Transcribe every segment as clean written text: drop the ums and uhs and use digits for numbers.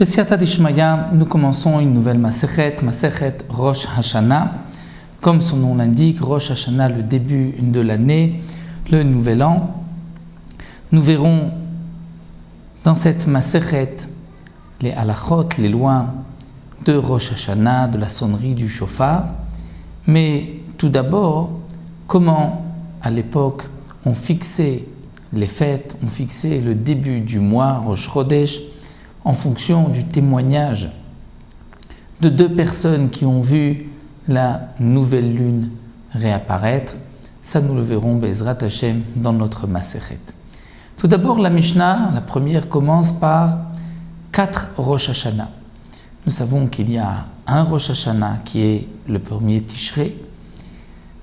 B'siata d'Ishmaya, nous commençons une nouvelle Masechet Rosh Hashanah. Comme son nom l'indique, Rosh Hashanah, le début de l'année, le nouvel an. Nous verrons dans cette Masechet les halachot, les lois de Rosh Hashanah, de la sonnerie du shofar. Mais tout d'abord, comment à l'époque on fixait les fêtes, on fixait le début du mois, Rosh Chodesh, en fonction du témoignage de deux personnes qui ont vu la nouvelle lune réapparaître. Ça, nous le verrons, Bezrat Hashem, dans notre Masechet. Tout d'abord, la Mishnah, la première, commence par 4 Rosh Hashanah. Nous savons qu'il y a un Rosh Hashanah qui est le premier Tishrei,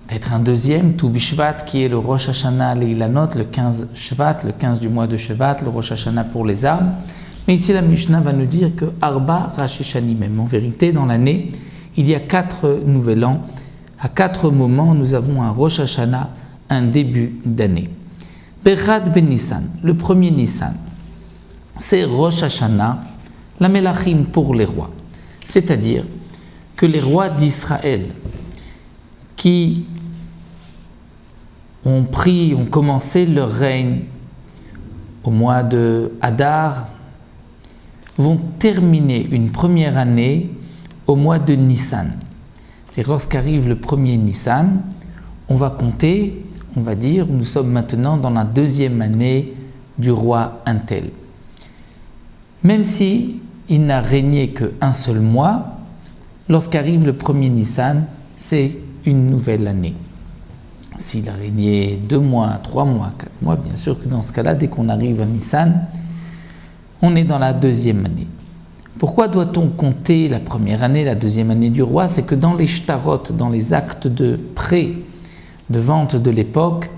peut-être un deuxième, Tu Bishvat, qui est le Rosh Hashanah Leilanot, le 15 Shvat, le 15 du mois de Shvat, le Rosh Hashanah pour les armes. Mais ici, la Mishnah va nous dire que Arba Rashishani, même en vérité, dans l'année, il y a 4 nouvel an. À 4 moments, nous avons un Rosh Hashanah, un début d'année. Bechad ben Nissan, le premier Nissan, c'est Rosh Hashanah, la Melachim pour les rois. C'est-à-dire que les rois d'Israël qui ont commencé leur règne au mois de Hadar, vont terminer une première année au mois de Nissan. C'est-à-dire lorsqu'arrive le premier Nissan, on va compter, on va dire, nous sommes maintenant dans la deuxième année du roi Untel. Même si il n'a régné qu'un seul mois, lorsqu'arrive le premier Nissan, c'est une nouvelle année. S'il a régné 2 mois, 3 mois, 4 mois, bien sûr que dans ce cas-là, dès qu'on arrive à Nissan, on est dans la deuxième année. Pourquoi doit-on compter la première année, la deuxième année du roi? C'est que dans les shtarot, dans les actes de prêt, de vente de l'époque,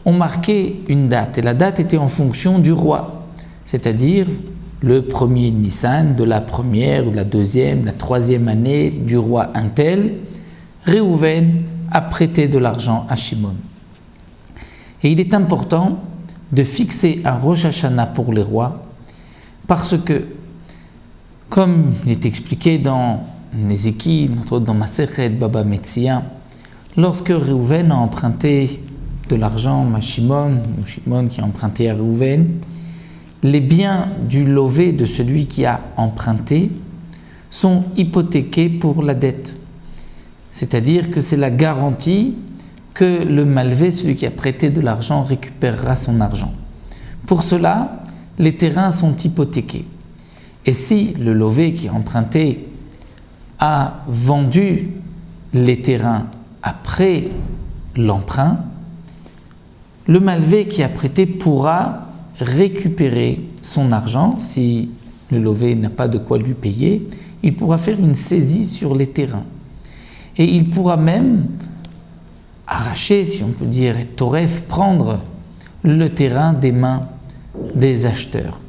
on marquait une date. Et la date était en fonction du roi. C'est-à-dire le premier Nissan de la première ou de la deuxième, de la troisième année du roi Untel, Réhouven a prêté de l'argent à Shimon. Et il est important de fixer un Rosh Hashanah pour les rois, parce que, comme il est expliqué dans Nézéki, dans Masechet Baba Metzia, lorsque Réhouven a emprunté de l'argent à Shimon, ou Shimon qui a emprunté à Réhouven, les biens du lové de celui qui a emprunté sont hypothéqués pour la dette. C'est-à-dire que c'est la garantie que le malvé, celui qui a prêté de l'argent, récupérera son argent. Pour cela, les terrains sont hypothéqués. Et si le lové qui a emprunté a vendu les terrains après l'emprunt, le malvé qui a prêté pourra récupérer son argent. Si le lové n'a pas de quoi lui payer, il pourra faire une saisie sur les terrains. Et il pourra même arracher, si on peut dire, toref, prendre le terrain des mains des acheteurs.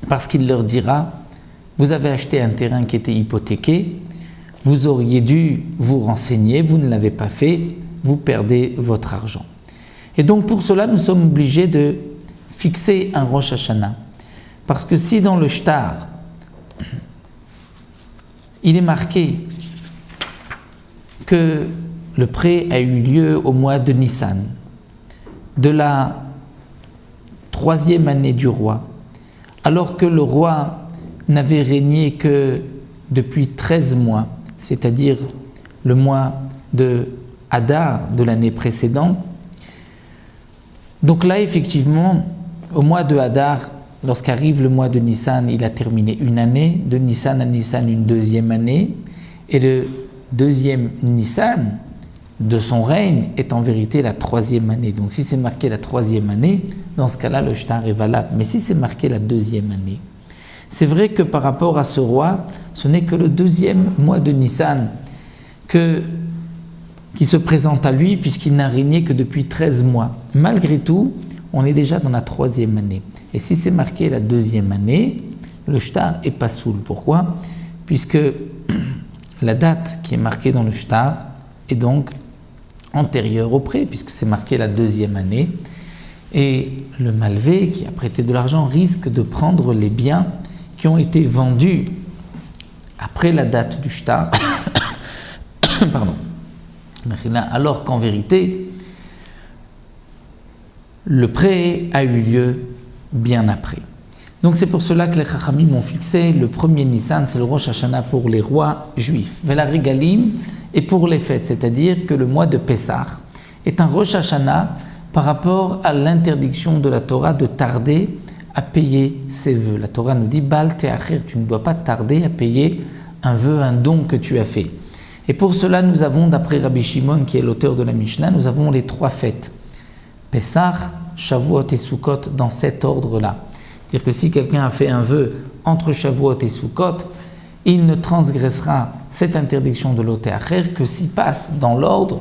Parce qu'il leur dira, vous avez acheté un terrain qui était hypothéqué, vous auriez dû vous renseigner, vous ne l'avez pas fait, vous perdez votre argent. Et donc pour cela, nous sommes obligés de fixer un Rosh Hashanah. Parce que si dans le shtar, il est marqué que le prêt a eu lieu au mois de Nissan, de la 3e année du roi, alors que le roi n'avait régné que depuis 13 mois, c'est-à-dire le mois de Hadar de l'année précédente. Donc là, effectivement, au mois de Hadar, lorsqu'arrive le mois de Nissan, il a terminé une année, de Nissan à Nissan une 2e année, et le 2e Nissan de son règne est en vérité la 3e année. Donc si c'est marqué la 3e année, dans ce cas-là, le shtar est valable. Mais si c'est marqué la 2e année, c'est vrai que par rapport à ce roi, ce n'est que le 2e mois de Nissan qui se présente à lui, puisqu'il n'a régné que depuis 13 mois. Malgré tout, on est déjà dans la 3e année. Et si c'est marqué la 2e année, le shtar est pas soul. Pourquoi? Puisque la date qui est marquée dans le shtar est donc antérieure au prêt, puisque c'est marqué la 2e année. Et le malvé qui a prêté de l'argent risque de prendre les biens qui ont été vendus après la date du shtar, pardon, alors qu'en vérité, le prêt a eu lieu bien après. Donc c'est pour cela que les Chachamim ont fixé le premier Nissan, c'est le Rosh Hashanah pour les rois juifs. Vela Regalim est pour les fêtes, c'est-à-dire que le mois de Pessah est un Rosh Hashanah par rapport à l'interdiction de la Torah de tarder à payer ses vœux. La Torah nous dit, Bal te'acher, tu ne dois pas tarder à payer un vœu, un don que tu as fait. Et pour cela, nous avons, d'après Rabbi Shimon, qui est l'auteur de la Mishnah, nous avons les 3 fêtes. Pessah, Shavuot et Sukkot, dans cet ordre-là. C'est-à-dire que si quelqu'un a fait un vœu entre Shavuot et Sukkot, il ne transgressera cette interdiction de l'Otéacher que s'il passe dans l'ordre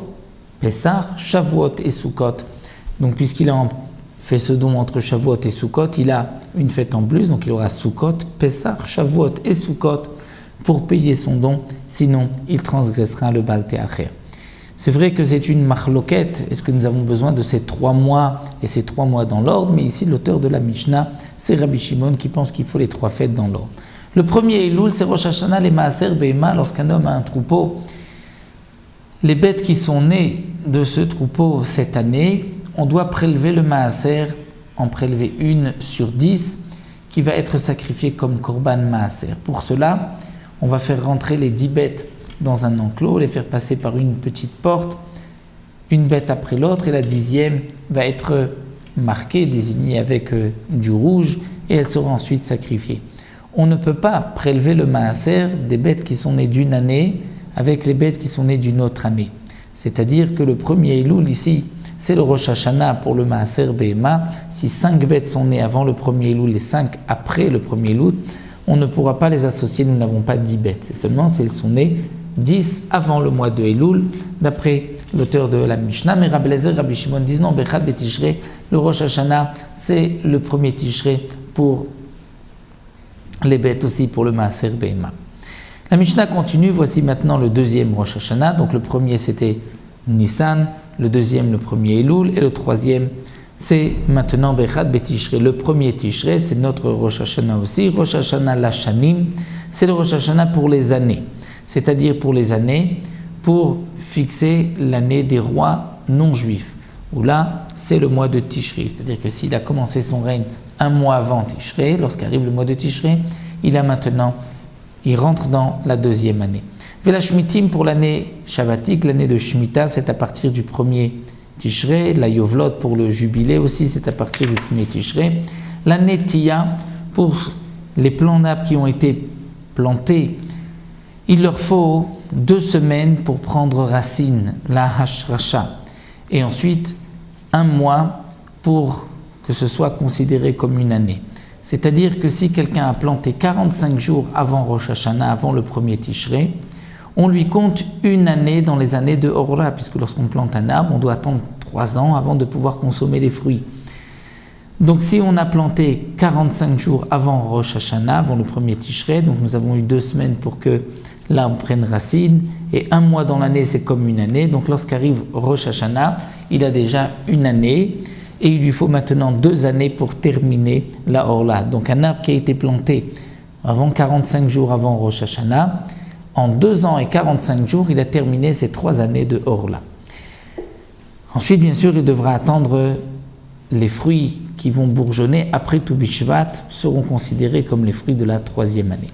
Pessah, Shavuot et Sukkot. Donc puisqu'il a fait ce don entre Shavuot et Sukkot, il a une fête en plus, donc il aura Sukkot, Pessah, Shavuot et Sukkot pour payer son don, sinon il transgressera le Baal Te'acher. C'est vrai que c'est une marloquette, est-ce que nous avons besoin de ces 3 mois et ces 3 mois dans l'ordre, mais ici l'auteur de la Mishnah, c'est Rabbi Shimon qui pense qu'il faut les 3 fêtes dans l'ordre. Le premier Elul, c'est Rosh Hashanah, les Maaser Behema, lorsqu'un homme a un troupeau, les bêtes qui sont nées de ce troupeau cette année, on doit prélever le Maaser, en prélever 1 sur 10, qui va être sacrifiée comme Korban Maaser. Pour cela, on va faire rentrer les 10 bêtes dans un enclos, les faire passer par une petite porte, une bête après l'autre, et la 10e va être marquée, désignée avec du rouge, et elle sera ensuite sacrifiée. On ne peut pas prélever le maaser des bêtes qui sont nées d'une année avec les bêtes qui sont nées d'une autre année. C'est-à-dire que le premier Elul ici, c'est le Rosh Hashanah pour le maaser Behema. Si 5 bêtes sont nées avant le premier Elul et 5 après le premier Elul, on ne pourra pas les associer, nous n'avons pas 10 bêtes. C'est seulement si elles sont nées 10 avant le mois de Elul, d'après l'auteur de la Mishnah. Mais Rabbi Eliezer, Rabbi Shimon disent non, Bechad Betishrei, le Rosh Hashanah, c'est le premier Tishrei pour les bêtes aussi, pour le Maaser Behema. La Mishnah continue, voici maintenant le deuxième Rosh Hashanah. Donc le premier c'était Nissan, le deuxième le premier Elul, et le troisième c'est maintenant Bechad Betishrei. Le premier Tishrei, c'est notre Rosh Hashanah aussi. Rosh Hashanah Lashanim, c'est le Rosh Hashanah pour les années. C'est-à-dire pour les années, pour fixer l'année des rois non juifs, où là, c'est le mois de Tishri. C'est-à-dire que s'il a commencé son règne un mois avant Tishri, lorsqu'arrive le mois de Tishri, il rentre dans la deuxième année. Vela Shmitim pour l'année shabbatique, l'année de Shemitah, c'est à partir du premier Tishri. La Yovlot pour le jubilé aussi, c'est à partir du premier Tishri. L'année Tia pour les plants d'arbres qui ont été plantés, il leur faut 2 semaines pour prendre racine, la hashrasha, et ensuite 1 mois pour que ce soit considéré comme une année. C'est-à-dire que si quelqu'un a planté 45 jours avant Rosh Hashanah, avant le premier Tishrei, on lui compte 1 année dans les années de Horla, puisque lorsqu'on plante un arbre, on doit attendre 3 ans avant de pouvoir consommer les fruits. Donc si on a planté 45 jours avant Rosh Hashanah, avant le premier Tishrei, donc nous avons eu 2 semaines pour que l'arbre prenne racine, et 1 mois dans l'année c'est comme une année, donc lorsqu'arrive Rosh Hashanah, il a déjà 1 année, et il lui faut maintenant 2 années pour terminer la Horla. Donc un arbre qui a été planté avant 45 jours avant Rosh Hashanah, en 2 ans et 45 jours, il a terminé ses 3 années de Horla. Ensuite, bien sûr, il devra attendre les fruits qui vont bourgeonner après Tou B'Shvat seront considérés comme les fruits de la 3e année.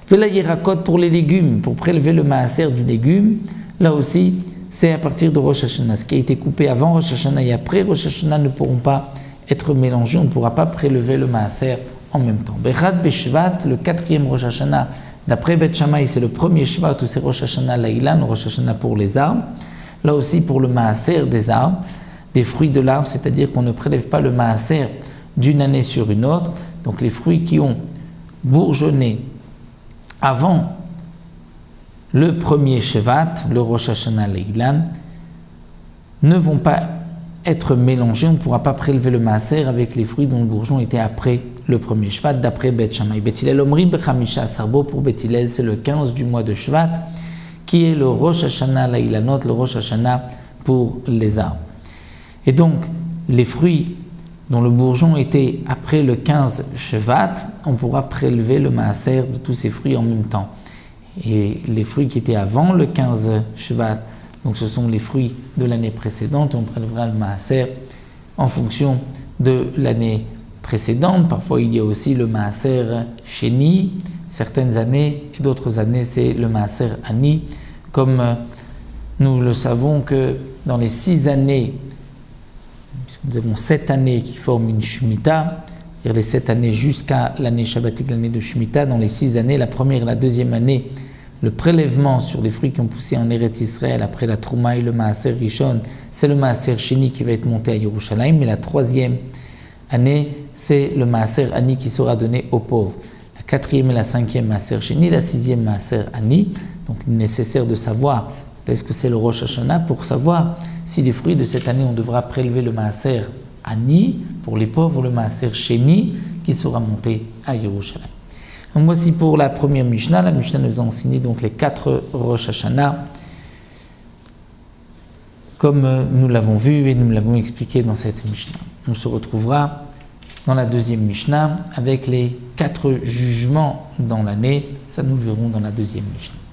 Vela Yerakot pour les légumes, pour prélever le maaser du légume, là aussi, c'est à partir de Rosh Hashanah. Ce qui a été coupé avant Rosh Hashanah et après Rosh Hashanah ne pourront pas être mélangés, on ne pourra pas prélever le maaser en même temps. Bechad B'Shvat, le 4e Rosh Hashanah, d'après Beth Shammai, c'est le premier Shvat où c'est Rosh Hashanah Laïlan, Rosh Hashanah pour les arbres. Là aussi pour le maaser des arbres, des fruits de l'arbre, c'est-à-dire qu'on ne prélève pas le maaser d'une année sur une autre. Donc les fruits qui ont bourgeonné avant le premier Shevat, le Rosh Hashanah Laïlan, ne vont pas être mélangés, on ne pourra pas prélever le maaser avec les fruits dont le bourgeon était après le premier Shvat, d'après Beth Shammai. Beth Hillel Omri Bechamisha Sarbo, pour Beth Hillel, c'est le 15 du mois de Shvat, qui est le Rosh Hashanah Laïlanot, le Rosh Hashanah pour les arbres. Et donc, les fruits dont le bourgeon était après le 15 Shevat, on pourra prélever le maaser de tous ces fruits en même temps. Et les fruits qui étaient avant le 15 Shevat, donc ce sont les fruits de l'année précédente, on prélèvera le maaser en fonction de l'année précédente. Parfois il y a aussi le maaser Sheni, certaines années, et d'autres années c'est le maaser Ani, comme nous le savons que dans les 6 années, puisque nous avons 7 années qui forment une Shemitah, c'est-à-dire les 7 années jusqu'à l'année shabbatique, l'année de Shemitah, dans les 6 années, la première et la deuxième année, le prélèvement sur les fruits qui ont poussé en Eretz Israël après la Trouma et le Maaser Rishon, c'est le Maaser Sheni qui va être monté à Yerushalayim, mais la troisième année, c'est le Maaser Ani qui sera donné aux pauvres. La quatrième et la cinquième Maaser Sheni, la sixième Maaser Ani. Donc il est nécessaire de savoir est-ce que c'est le Rosh Hashanah pour savoir si les fruits de cette année on devra prélever le Maaser Ani pour les pauvres ou le Maaser Sheni qui sera monté à Yerushalayim. Donc voici pour la première Mishnah. La Mishnah nous a enseigné donc les 4 Rosh Hashanah comme nous l'avons vu et nous l'avons expliqué dans cette Mishnah. On se retrouvera dans la deuxième Mishnah avec les 4 jugements dans l'année. Ça nous le verrons dans la deuxième Mishnah.